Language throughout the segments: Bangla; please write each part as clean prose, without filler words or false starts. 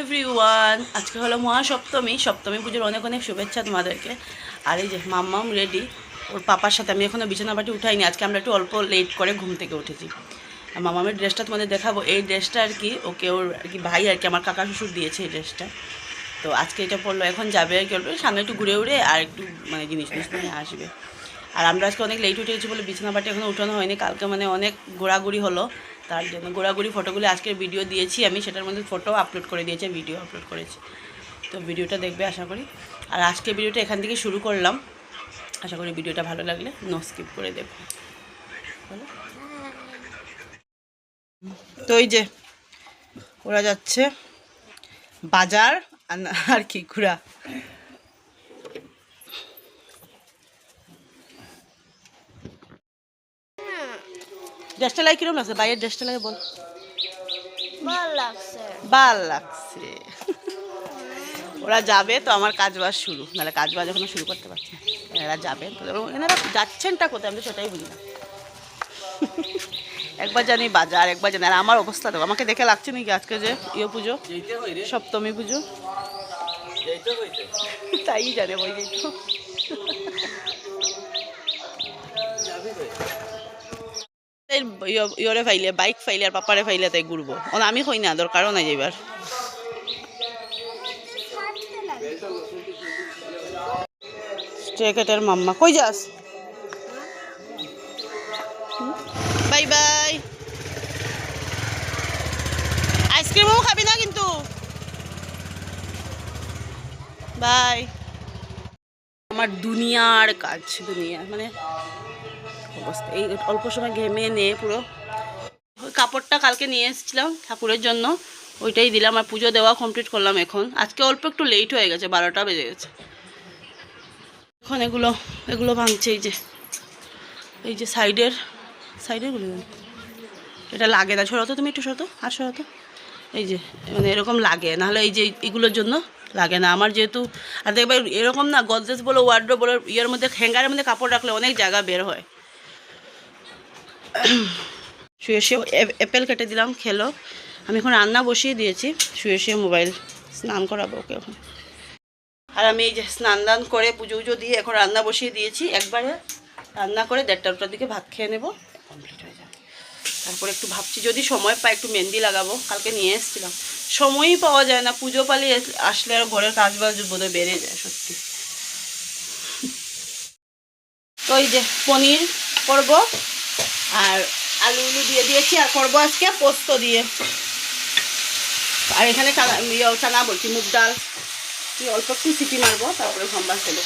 এভরিওয়ান, আজকে হলো মহাসপ্তমী। সপ্তমী পুজোর অনেক অনেক শুভেচ্ছা তোমাদেরকে। আর এই যে মাম্মাম রেডি ওর পাপার সাথে। আমি এখনও বিছানাবাটি উঠাইনি, আজকে আমরা একটু অল্প লেট করে ঘুম থেকে উঠেছি। আর মামামের ড্রেসটা তোমাদের দেখাবো। এই ড্রেসটা আর কি ওকে ওর আর কি ভাই আর কি আমার কাকা শ্বশুর দিয়েছে এই ড্রেসটা। তো আজকে এটা পরলো, এখন যাবে আর কি অল্প সামনে একটু ঘুরে উড়ে আর একটু মানে জিনিস নিয়ে আসবে। আর আমরা আজকে অনেক লেট উঠে গেছি বলে বিছানাবাটি এখনও উঠানো হয়নি। কালকে মানে অনেক ঘোরাঘুরি হলো, তার জন্য ঘোরাঘুরি ফটোগুলি আজকের ভিডিও দিয়েছি আমি, সেটার মধ্যে ফটো আপলোড করে দিয়েছি, ভিডিও আপলোড করেছি। তো ভিডিওটা দেখবে আশা করি। আর আজকে ভিডিওটা এখান থেকে শুরু করলাম, আশা করি ভিডিওটা ভালো লাগলে নো স্কিপ করে দেব। তো এই যে ওরা যাচ্ছে বাজার আর কি ঘোরা। ড্রেসটা লাগে কিরকম লাগছে? বাইরের ড্রেসটা লাগে বল। ভাল লাগছে। ওরা যাবে তো আমার কাজবাজ শুরু, নাহলে কাজবাজ এখনো শুরু করতে পারছে না। এরা যাবে তো, এনারা যাচ্ছেনটা কোথায় আমি সেটাই বুঝি না। একবার জানি বাজার, একবার জানি। আর আমার অবস্থা তো আমাকে দেখে লাগছে নাকি আজকে যে পুজো, সপ্তমী পুজো, তাই জানে বই যেত। ইয়রে ফাইলে বাইক ফাইলে আর পাপারে ফাইলে তাই ঘুরবো। আমি হই না, দরকারও নাই যাইবার। স্ট্রেকেটের মাম্মা কই যাস? Bye bye. আইসক্রিমও খাবি না কিন্তু। বাই। আমার দুনিয়ার কাজ, দুনিয়া মানে অবস্থা। এই অল্প সময় ঘেমে নিয়ে পুরো কাপড়টা কালকে নিয়ে এসেছিলাম ঠাকুরের জন্য, ওইটাই দিলাম। আর পুজো দেওয়া কমপ্লিট করলাম এখন। আজকে অল্প একটু লেট হয়ে গেছে, 12টা বেজে গেছে। এখন এগুলো ভাঙছে। এই যে সাইডেরগুলো এটা লাগে না। সরতো তুমি একটু সরতো, আর সরতো। এই যে মানে এরকম লাগে, নাহলে এই যে এগুলোর জন্য লাগে না আমার যেহেতু। আর দেখবে এরকম না, গদরেজ বলো ওয়ার্ড্রোব বলো, ইয়ের মধ্যে হ্যাঙ্গারের মধ্যে কাপড় রাখলে অনেক জায়গা বের হয়। শুয়ে অ্যাপেল কেটে দিলাম, খেলো। আমি এখন রান্না বসিয়ে দিয়েছি, শুয়ে মোবাইল। স্নান করাবো ওকে এখন। আর আমি এই যে স্নান দান করে পুজো উজো দিয়ে এখন রান্না বসিয়ে দিয়েছি। একবারে রান্না করে 1:30টার দিকে ভাত খেয়ে নেবো, কমপ্লিট হয়ে যাবে। তারপরে একটু ভাবছি যদি সময় পাই একটু মেহেন্দি লাগাবো। কালকে নিয়ে এসেছিলাম, সময়ই পাওয়া যায় না। পুজো পালিয়ে আসলে আর ঘরের কাজ বাজ বোধহয় বেড়ে যায় সত্যি। তো এই যে পনির করব, আর আলু দিয়ে দিয়েছি। আর করবো আজকে পোস্ত দিয়ে। আর এখানে চানা বলছি মুগ ডাল অল্প একটু সিটি মারবো, তারপরে সম্বাস দেবো।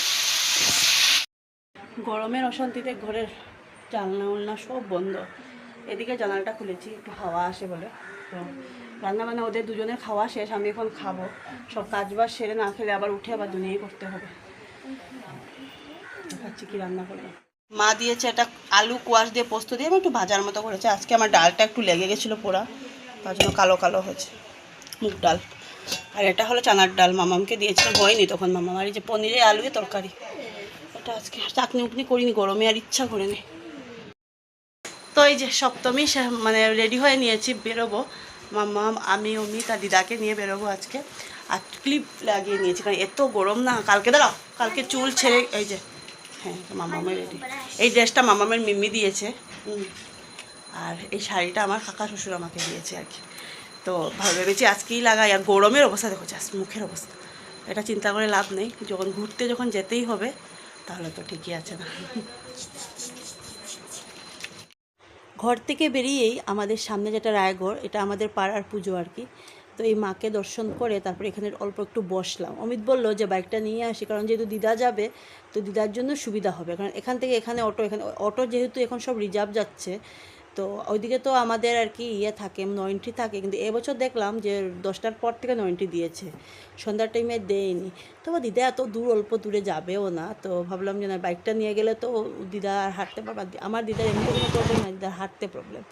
গরমের অশান্তিতে ঘরের জানলা উলনা সব বন্ধ। এদিকে জানালাটা খুলেছি একটু হাওয়া আসে বলে। তো রান্নাবান্না ওদের দুজনের খাওয়া শেষ, আমি এখন খাবো। সব কাজবাজ সেরে না খেলে আবার উঠে আবার দুনিয়াই করতে হবে। দেখাচ্ছি কি রান্না করবো। মা দিয়েছে একটা আলু কোয়াশ দিয়ে পোস্ত দিয়ে আমি একটু ভাজার মতো করেছে। আজকে আমার ডালটা একটু লেগে গেছিলো পোড়া, তার জন্য কালো কালো হয়েছে মুগ ডাল। আর এটা হলো চানার ডাল, মামামকে দিয়েছিলাম, হয়নি তখন মামাম। আর এই যে পনিরে আলু তরকারি, এটা আজকে চাটনি উটনি করিনি, গরমে আর ইচ্ছা করে নি। তো এই যে সপ্তমী মানে রেডি হয়ে নিয়েছি, বেরোবো। মামাম আমি অমিত আর দিদাকে নিয়ে বেরোবো আজকে। আর ক্লিপ লাগিয়ে নিয়েছি কারণ এত গরম না। কালকে দাঁড়াও, কালকে চুল ছেড়ে এই যে হ্যাঁ মামামের রেডি। এই ড্রেসটা মামামের মিম্মি দিয়েছে। আর এই শাড়িটা আমার কাকা শ্বশুর আমাকে দিয়েছে আর কি। তো ভেবেছি আজকেই লাগাই। আর গরমের অবস্থা দেখো, জাস্ট মুখের অবস্থা। এটা চিন্তা করে লাভ নেই, যখন ঘুরতে যখন যেতেই হবে তাহলে তো ঠিকই আছে না। ঘর থেকে বেরিয়েই আমাদের সামনে যেটা রায়গড়, এটা আমাদের পাড়ার পুজো আর কি। তো এই মাকে দর্শন করে তারপরে এখানে অল্প একটু বসলাম। অমিত বলল যে বাইকটা নিয়ে আসি, কারণ যেহেতু দিদা যাবে তো দিদার জন্য সুবিধা হবে। কারণ এখান থেকে এখানে অটো যেহেতু এখন সব রিজার্ভ যাচ্ছে, তো ওইদিকে তো আমাদের আর কি থাকে 90 থাকে, কিন্তু এবছর দেখলাম যে 10টার পর থেকে 90 দিয়েছে, সন্ধ্যার টাইমে দেয়নি। তো দিদা এত দূর অল্প দূরে যাবেও না, তো ভাবলাম যে না বাইকটা নিয়ে গেলে তো দিদা আর হাঁটতে পারবে। আমার দিদার এমনি কোনো প্রবলেম না, দিদার হাঁটতে প্রবলেম।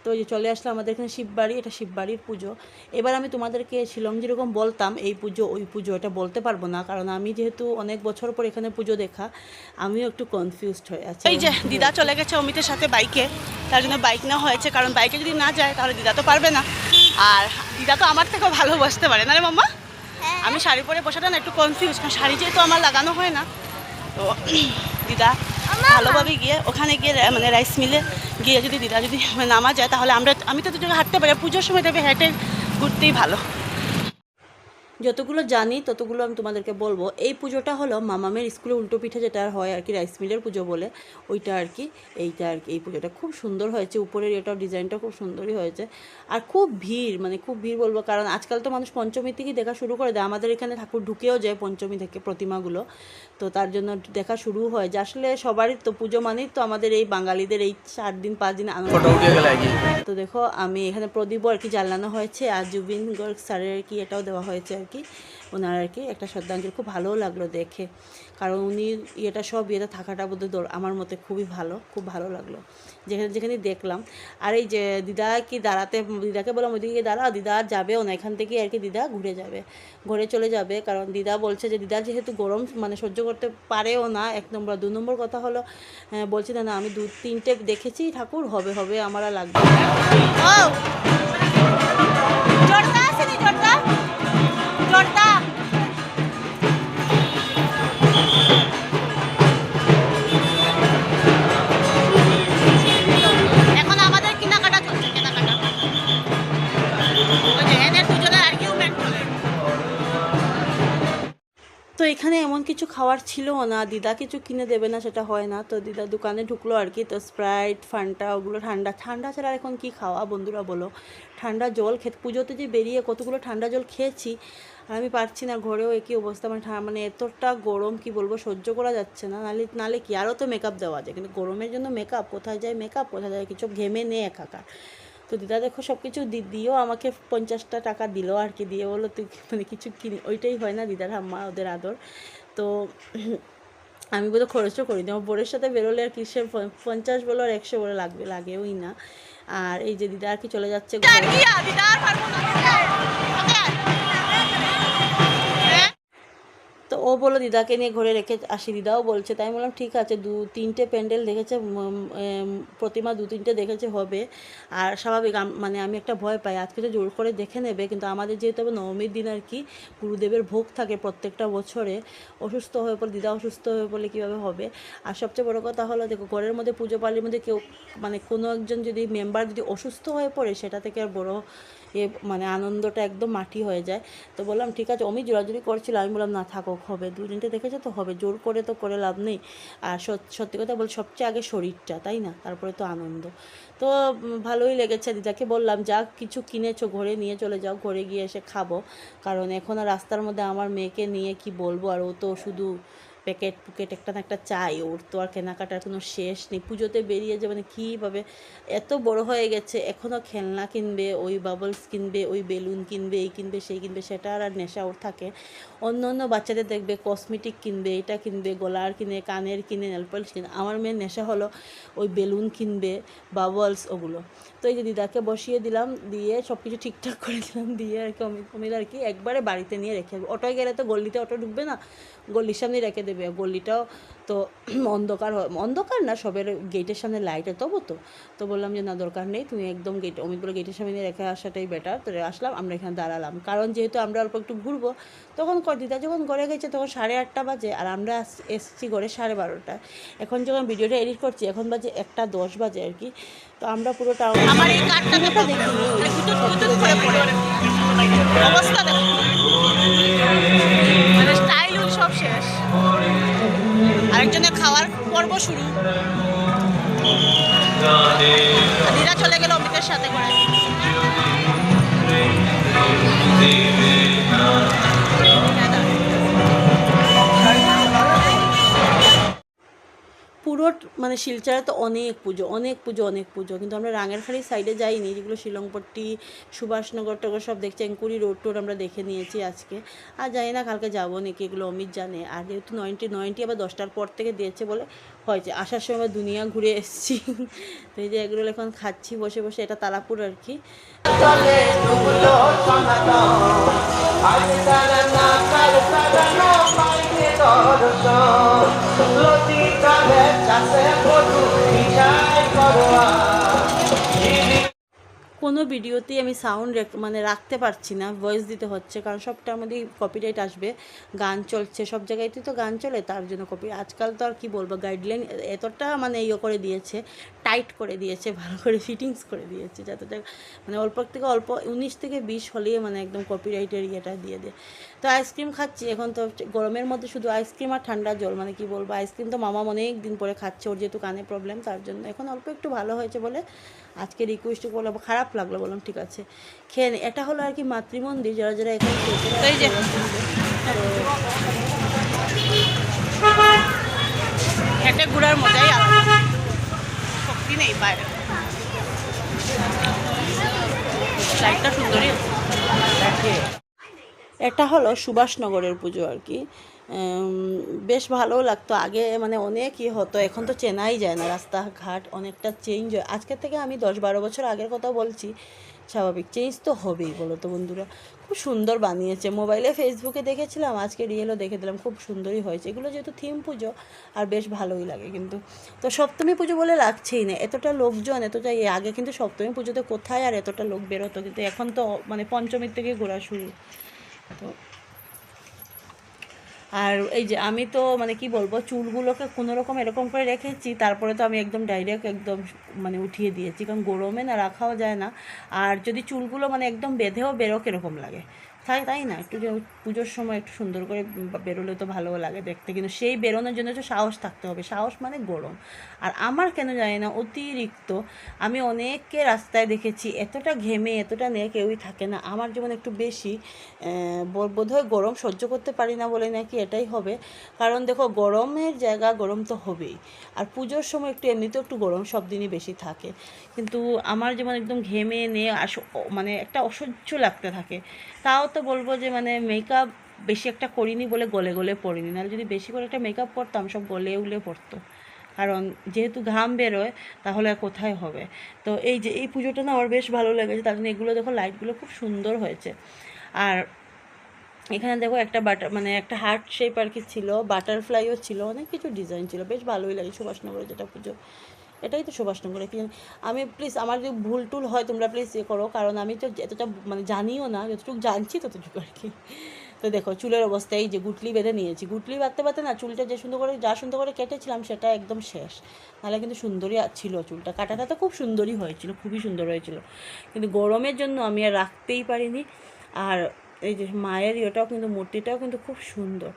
তো এই যে চলে আসলাম আমাদের এখানে শিববাড়ি, এটা শিববাড়ির পুজো। এবার আমি তোমাদেরকে শিলং যেরকম বলতাম এই পুজো ওই পুজো এটা বলতে পারবো না, কারণ আমি যেহেতু অনেক বছর পর এখানে পুজো দেখা, আমিও একটু কনফিউজড হয়ে আছি। এই যে দিদা চলে গেছে অমিতের সাথে বাইকে, তার জন্য বাইক নেওয়া হয়েছে, কারণ বাইকে যদি না যায় তাহলে দিদা তো পারবে না, আর দিদা তো আমার থেকেও ভালো বসতে পারে না রে মাম্মা। আমি শাড়ি পরে বসাটা না একটু কনফিউজ, কারণ শাড়ি যেহেতু আমার লাগানো হয় না, তো দিদা ভালোভাবে গিয়ে ওখানে গিয়ে মানে রাইস মিলে গিয়ে যদি দিদা যদি নামা যায় তাহলে আমি তো দুজনে হাঁটতে পারি, পুজোর সময় তবে হেঁটে ঘুরতেই ভালো। যতগুলো জানি ততগুলো আমি তোমাদেরকে বলবো। এই পুজোটা হলো মামামের স্কুলে উল্টো পিঠে যেটা হয় আর কি, রাইস মিলের পুজো বলে ওইটা আর কি, এইটা আর কি। এই পুজোটা খুব সুন্দর হয়েছে, উপরের এটাও ডিজাইনটা খুব সুন্দরই হয়েছে, আর খুব ভিড়, মানে খুব ভিড় বলবো, কারণ আজকাল তো মানুষ পঞ্চমী থেকেই দেখা শুরু করে দেয়, আমাদের এখানে ঠাকুর ঢুকেও যায় পঞ্চমী থেকে প্রতিমাগুলো, তো তার জন্য দেখা শুরু হয় যে আসলে সবারই তো পুজো মানেই তো আমাদের এই বাঙালিদের এই 4 দিন 5 দিন আনন্দ। তো দেখো আমি এখানে প্রদীপও আর কি জ্বালানো হয়েছে, আর জুবিন গর্গ স্যারের কি এটাও দেওয়া হয়েছে আর কি, ওনার আর কি একটা শ্রদ্ধাঞ্জলি। খুব ভালোও লাগলো দেখে, কারণ উনি ইয়েটা সব ইয়েতে থাকাটা বোধহয় আমার মতে খুবই ভালো, খুব ভালো লাগলো যেখানে যেখানে দেখলাম। আর এই যে দিদা কি দাঁড়াতে, দিদাকে বললাম ওইদিকে দাঁড়া, দিদা আর যাবেও না এখান থেকে আর কি, দিদা ঘুরে যাবে, ঘুরে চলে যাবে, কারণ দিদা বলছে যে দিদা যেহেতু গরম মানে সহ্য করতে পারেও না, 1 নম্বর। 2 নম্বর কথা হলো বলছি না আমি 2-3টে দেখেছি ঠাকুর, হবে আমার আর লাগবে এখন আমাদের কেনাকাটা চলছে, কেনাকাটা ওই যে এদের দুজনের আর্গুমেন্ট চলে। তো এখানে এমন কিছু খাওয়ার ছিল না, দিদা কিছু কিনে দেবে না সেটা হয় না, তো দিদা দোকানে ঢুকলো আর কি, তো স্প্রাইট ফান্টা ওগুলো ঠান্ডা ছাড়া এখন কি খাওয়া বন্ধুরা বলো, ঠান্ডা জল খেতে পুজোতে যে বেরিয়ে কতগুলো ঠান্ডা জল খেয়েছি, আর আমি পারছি না, ঘরেও একই অবস্থা, মানে এতটা গরম কি বলবো, সহ্য করা যাচ্ছে না, নালে কি আরও তো মেকআপ দেওয়া যায়, কিন্তু গরমের জন্য মেকআপ কোথায় যায়, মেকআপ কোথায় যায়, কিছু ঘেমে নেই একাকার। তো দিদা দেখো সব কিছু দিয়েও আমাকে 50টা টাকা দিল আর কি, দিয়ে বলো তুই মানে কিছু কিনি, ওইটাই হয় না দিদার আম্মা ওদের আদর। তো আমি বোধহয় খরচও করি আমার বোরের সাথে বেরোলে আর কি, সে 50 বলো আর 100 বলে লাগেওই না। আর এই যে দিদা আর কি চলে যাচ্ছে তো ও বললো দিদাকে নিয়ে ঘরে রেখে আসি, দিদাও বলছে, তাই বললাম ঠিক আছে। 2-3টে প্যান্ডেল দেখেছে, প্রতিমা 2-3টে দেখেছে হবে, আর স্বাভাবিক মানে আমি একটা ভয় পাই, আজকে তো জোর করে দেখে নেবে, কিন্তু আমাদের যেহেতু নবমীর দিন আর কি গুরুদেবের ভোগ থাকে প্রত্যেকটা বছরে, অসুস্থ হয়ে পড়লে দিদা অসুস্থ হয়ে পড়লে কীভাবে হবে। আর সবচেয়ে বড়ো কথা হলো দেখো ঘরের মধ্যে পুজো পালির মধ্যে কেউ মানে কোনো একজন যদি মেম্বার যদি অসুস্থ হয়ে পড়ে, সেটা থেকে আর বড়ো মানে আনন্দটা একদম মাটি হয়ে যায়। তো বললাম ঠিক আছে, আমি জোরাজুরি করছিল, আমি বললাম না থাকুক, হবে 2-3টে দেখেছে তো হবে, জোর করে তো করে লাভ নেই। আর সত্যি কথা বল সবচেয়ে আগে শরীরটা, তাই না, তারপরে তো আনন্দ। তো ভালোই লেগেছে, দিদাকে বললাম যা কিছু কিনেছো ঘরে নিয়ে চলে যাও, ঘরে গিয়ে এসে খাবো, কারণ এখন আর রাস্তার মধ্যে আমার মেয়েকে নিয়ে কি বলবো, আর ও তো শুধু প্যাকেট একটা না একটা চাই, ওর তো আর কেনাকাটার কোনো শেষ নেই, পুজোতে বেরিয়ে যে মানে কীভাবে এত বড় হয়ে গেছে, এখনও খেলনা কিনবে, ওই বাবলস কিনবে, ওই বেলুন কিনবে, এই কিনবে সেই কিনবে, সেটা আর নেশা ওর থাকে। অন্য বাচ্চাদের দেখবে কসমেটিক কিনবে, এটা কিনবে, গলার কিনে, কানের কিনে, নেলপলিশ কিনে, আমার মেয়ের নেশা হলো ওই বেলুন কিনবে, বাবলস ওগুলো। তো এই যে দিদাকে বসিয়ে দিলাম, দিয়ে সব কিছু ঠিকঠাক করে দিলাম, দিয়ে আর কি অমিত আর কি একবারে বাড়িতে নিয়ে রেখে দেবো, অটোয় গেলে তো গল্লিতে অটো ঢুকবে না, গল্লির সামনে রেখে দেবে, গল্লিটাও তো অন্ধকার না, সবের গেটের সামনে লাইটে তবু তো বললাম যে না দরকার নেই, তুমি একদম অমিত বলে গেটের সামনে রেখে আসাটাই বেটার। তো আসলাম, আমরা এখানে দাঁড়ালাম, কারণ যেহেতু আমরা অল্প একটু ঘুরবো, তখন দিদা যখন ঘরে গেছে তখন 8:30 বাজে, আর আমরা এসেছি ঘরে 12:30। এখন যখন ভিডিওটা এডিট করছি এখন বাজে 1:10 বাজে আর কি। তো আমরা পুরো টাউন দেখিনি, সব শেষ, আরেকজনের খাওয়ার পর্ব শুরু, দিদা চলে গেল অমিতের সাথে করে। পুরো পুরো মানে শিলচরে তো অনেক পুজো অনেক পুজো অনেক পুজো, কিন্তু আমরা রাঙেরখাড়ির সাইডে যাইনি, যেগুলো শিলংপট্টি সুভাষনগর টগর সব দেখছি, এঙ্কুরি রোড টোড আমরা দেখে নিয়েছি আজকে। আর জানি না কালকে যাবো নাকি, এগুলো অমিত জানে। আর যেহেতু 90 আবার 10টার পর থেকে দিয়েছে বলে হয়েছে, আসার সময় দুনিয়া ঘুরে এসেছি। তো এই যে এগুলো এখন খাচ্ছি বসে বসে, এটা তারাপুর আর কি। কোনো ভিডিওতেই আমি সাউন্ড মানে রাখতে পারছি না, ভয়েস দিতে হচ্ছে, কারণ সবটার মধ্যেই কপিরাইট আসবে। গান চলছে সব জায়গাতেই, তো গান চলে, তার জন্য কপি। আজকাল তো আর কি বলবো, গাইডলাইন এতটা মানে করে দিয়েছে, টাইট করে দিয়েছে, ভালো করে ফিটিংস করে দিয়েছে, যাতে মানে অল্প থেকে অল্প 19 থেকে 20 হলেই মানে একদম কপিরাইটের ইয়েটা দিয়ে দেয়। তো আইসক্রিম খাচ্ছি এখন, তো গরমের মধ্যে শুধু আইসক্রিম আর ঠান্ডা জল, মানে কি বলবো, আইসক্রিম তো মামা অনেক দিন পরে খাচ্ছে, ওর যেহেতু কানে প্রবলেম, তার জন্য এখন অল্প একটু ভালো হয়েছে বলে আজকে রিকোয়েস্ট করলাম, খারাপ লাগলো, বললাম ঠিক আছে খেয়ে নে। এটা হলো আর কি মাতৃমন্দির, যারা যারা এখানে হেঁটে ঘোরার মজাই আলাদা, শক্তি নেই বাইরে, লাইটটা সুন্দরই। এটা হলো সুভাষনগরের পুজো আর কি, বেশ ভালো লাগতো আগে, মানে অনেকই হতো, এখন তো চেনাই যায় না, রাস্তাঘাট অনেকটা চেঞ্জ হয়। আজকের থেকে আমি 10-12 বছর আগের কথা বলছি, স্বাভাবিক চেঞ্জ তো হবেই, বলো তো বন্ধুরা। খুব সুন্দর বানিয়েছে, মোবাইলে ফেসবুকে দেখেছিলাম, আজকে রিয়েলও দেখে দিলাম, খুব সুন্দরই হয়েছে। এগুলো যেহেতু থিম পুজো আর বেশ ভালোই লাগে কিন্তু। তো সপ্তমী পুজো বলে লাগছেই না, এতটা লোকজন, এতটা আগে কিন্তু সপ্তমী পুজোতে কোথায় আর এতটা লোক বেরোতো, কিন্তু এখন তো মানে পঞ্চমীর থেকে ঘোরা শুরু। তো আর এই যে আমি তো মানে কি বলবো, চুলগুলোকে কোনো রকম এরকম করে রেখেছি, তারপরে তো আমি একদম ডাইরেক্ট একদম মানে উঠিয়ে দিয়েছি, কারণ গরমে না রাখাও যায় না। আর যদি চুলগুলো মানে একদম বেঁধেও বেরোক এরকম লাগে, তাই না, একটু যে পুজোর সময় একটু সুন্দর করে বেরোলে তো ভালোও লাগে দেখতে, কিন্তু সেই বেরোনোর জন্য তো সাহস থাকতে হবে, সাহস মানে গরম। আর আমার কেন জানি না অতিরিক্ত, আমি অনেককে রাস্তায় দেখেছি এতটা ঘেমে এতটা নিয়ে কেউই থাকে না, আমার যেমন একটু বেশি, বোধহয় গরম সহ্য করতে পারি না বলে নাকি এটাই হবে। কারণ দেখো, গরমের জায়গা গরম তো হবেই, আর পুজোর সময় একটু এমনিতেও একটু গরম সব দিনই বেশি থাকে, কিন্তু আমার যেমন একদম ঘেমে নিয়ে মানে একটা অসহ্য লাগতে থাকে। তাও তো বলবো যে মানে মেকআপ বেশি একটা করিনি বলে গলে গলে পড়িনি, নাহলে যদি বেশি করে একটা মেকআপ করতাম সব গলে উলে পড়তো, কারণ যেহেতু ঘাম বেরোয় তাহলে আর কোথায় হবে। তো এই যে এই পুজোটা না আমার বেশ ভালো লেগেছে, তার জন্য এগুলো দেখো লাইটগুলো খুব সুন্দর হয়েছে। আর এখানে দেখো একটা মানে একটা হার্ট শেপ আর কি ছিল, বাটারফ্লাইও ছিল, অনেক কিছু ডিজাইন ছিল, বেশ ভালোই লাগে সুভাষনগরে যেটা পুজো, এটাই তো সুভাষনগরে। কি আমি প্লিজ, আমার যদি ভুল টুল হয় তোমরা প্লিজ করো, কারণ আমি তো এতটা মানে জানিও না, যতটুকু জানছি ততটুকু আর কি। তো দেখো চুলের অবস্থা, এই যে গুটলি বেঁধে নিয়েছি, গুটলি বাঁধতে বাঁধতে না চুলটা যে সুন্দর করে যা সুন্দর করে কেটেছিলাম সেটা একদম শেষ, নাহলে কিন্তু সুন্দরই ছিল চুলটা, কাটাটা তো খুব সুন্দরই হয়েছিল, খুবই সুন্দর হয়েছিল, কিন্তু গরমের জন্য আমি আর রাখতেই পারিনি। আর এই যে মায়ের ইয়েটাও কিন্তু, মূর্তিটাও কিন্তু খুব সুন্দর,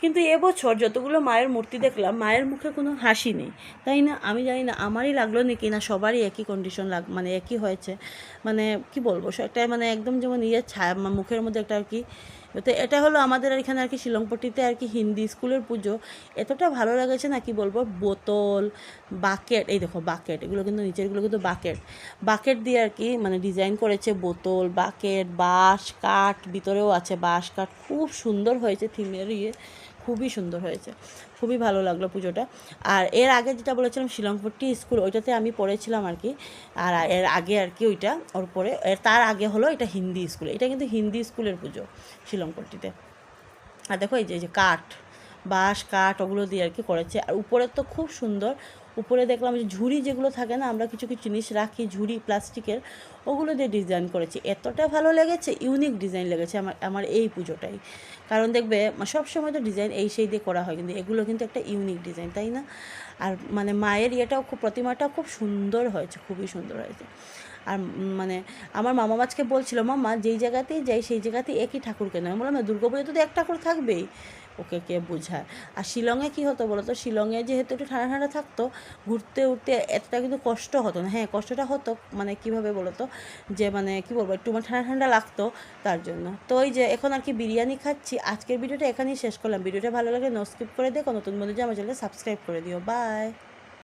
কিন্তু এবছর যতগুলো মায়ের মূর্তি দেখলাম মায়ের মুখে কোনো হাসি নেই, তাই না? আমি জানি না আমারই লাগলো নাকি না সবারই একই কন্ডিশন মানে একই হয়েছে, মানে কি বলবো, একটা মানে একদম যেমন ছায়া মুখের মধ্যে একটা আর কি। তো এটা হলো আমাদের এখানে আর কি শিলংপট্টিতে আর কি হিন্দি স্কুলের পুজো, এতটা ভালো লেগেছে না কি বলবো। বোতল, বাকেট, এই দেখো বাকেট, এগুলো কিন্তু নিচেরগুলো কিন্তু বাকেট দিয়ে আর কি মানে ডিজাইন করেছে, বোতল, বাকেট, বাঁশ কাঠ, ভিতরেও আছে বাঁশ কাঠ, খুব সুন্দর হয়েছে থিমের খুবই সুন্দর হয়েছে, খুবই ভালো লাগলো পুজোটা। আর এর আগে যেটা বলেছিলাম শিলংপট্টি স্কুল, ওইটাতে আমি পড়েছিলাম আর কি, আর এর আগে আর কি ওইটা ওর পরে তার আগে হলো এটা হিন্দি স্কুল, এটা কিন্তু হিন্দি স্কুলের পুজো শিলংপট্টিতে। আর দেখো এই যে কাঠ, বাঁশ কাঠ ওগুলো দিয়ে আর কি করেছে, আর উপরে তো খুব সুন্দর, উপরে দেখলাম যে ঝুড়ি যেগুলো থাকে না, আমরা কিছু কিছু জিনিস রাখি ঝুড়ি প্লাস্টিকের, ওগুলো দিয়ে ডিজাইন করেছি, এতটা ভালো লেগেছে, ইউনিক ডিজাইন লেগেছে আমার এই পুজোটাই। কারণ দেখবে সব সময় তো ডিজাইন এই সেই দিয়ে করা হয়, কিন্তু এগুলো কিন্তু একটা ইউনিক ডিজাইন, তাই না? আর মানে মায়ের ইয়েটাও খুব, প্রতিমাটাও খুব সুন্দর হয়েছে, খুবই সুন্দর হয়েছে। আর মানে আমার মামা আজকে বলছিল, মামা যেই জায়গাতেই যাই সেই জায়গাতেই একই ঠাকুর কেন, আমি বললাম না দুর্গাপুজোতে তো এক ঠাকুর থাকবেই, ওকে কে বোঝায়। আর শিলংয়ে কী হতো বলো তো, শিলংয়ে যেহেতু একটু ঠান্ডা ঠান্ডা থাকতো, ঘুরতে উঠতে এতটা কিন্তু কষ্ট হতো না। হ্যাঁ কষ্টটা হতো, মানে কীভাবে বলো তো, যে মানে কী বলবো, একটু মানে ঠান্ডা ঠান্ডা লাগতো তার জন্য। তো ওই যে এখন আর কি বিরিয়ানি খাচ্ছি। আজকের ভিডিওটা এখানেই শেষ করলাম। ভিডিওটা ভালো লাগে নো স্কিপ করে দেখো, নতুন বন্ধু যে আমার চ্যানেলকে সাবস্ক্রাইব করে দিও। বাই।